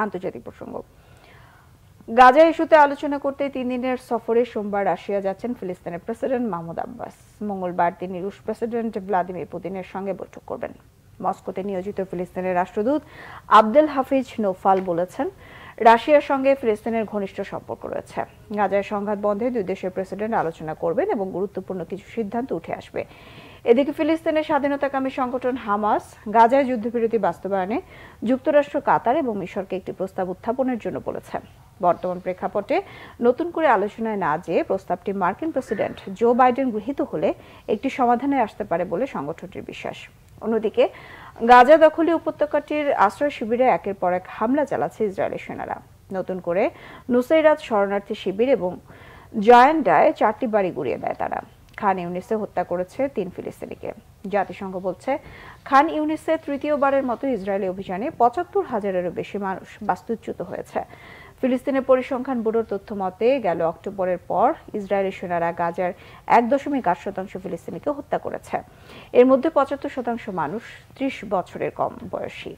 আন্তর্জাতিক প্রসঙ্গ। গাজা ইস্যুতে আলোচনা করতে 3 দিনের সফরে সোমবার রাশিয়া যাচ্ছেন ফিলিস্তিনের প্রেসিডেন্ট মাহমুদ আব্বাস। মঙ্গলবার তিনি রুশ প্রেসিডেন্ট ভ্লাদিমির পুতিনের সঙ্গে বৈঠক করবেন। মস্কোতে নিয়োজিত ফিলিস্তিনের রাষ্ট্রদূত আবদেল হাফিজ নৌফাল বলেছেন, রাশিয়ার সঙ্গে ফিলিস্তিনের ঘনিষ্ঠ সম্পর্ক রয়েছে। গাজায় সংঘাত বন্ধে দুই দেশের প্রেসিডেন্ট আলোচনা করবেন এবং গুরুত্বপূর্ণ কিছু সিদ্ধান্ত উঠে আসবে। এদিকে ফিলিস্তিনের স্বাধীনতাকামী সংগঠন হামাস গাজায় যুদ্ধবিরতি বাস্তবায়নে যুক্তরাষ্ট্র, কাতার এবং মিশরকে একটি প্রস্তাব উত্থাপনের জন্য বলেছে। বর্তমান প্রেক্ষাপটে নতুন করে আলোচনায় না যেয়ে প্রস্তাবটি মার্কিন প্রেসিডেন্ট জো বাইডেন গৃহীত হলে একটি সমাধানে আসতে পারে বলে সংগঠনটির বিশ্বাস। অন্যদিকে গাজা দখলী উপত্যকাটির আশ্রয় শিবিরে একের পর এক হামলা চালাচ্ছে ইসরায়েলি সেনারা। নতুন করে নুসাইরাত শরণার্থী শিবির এবং জায়ান্ডায় 4টি বাড়ি গুঁড়িয়ে দেয় তারা। খান ইউনিসে হত্যা করেছে 3 ফিলিস্তিনিকে। জাতিসংঘ বলছে, খান ইউনিসে তৃতীয়বারের মতো ইসরায়েলি অভিযানে 75,000-এরও বেশি মানুষ বাস্তুচ্যুত হয়েছে। ফিলিস্তিনের পরিসংখ্যান ব্যুরোর তথ্য মতে গেল অক্টোবরের পর ইসরায়েলি সেনারা গাজার 1.8% ফিলিস্তিনিকে হত্যা করেছে। এর মধ্যে 75% মানুষ 30 বছরের কম বয়সী।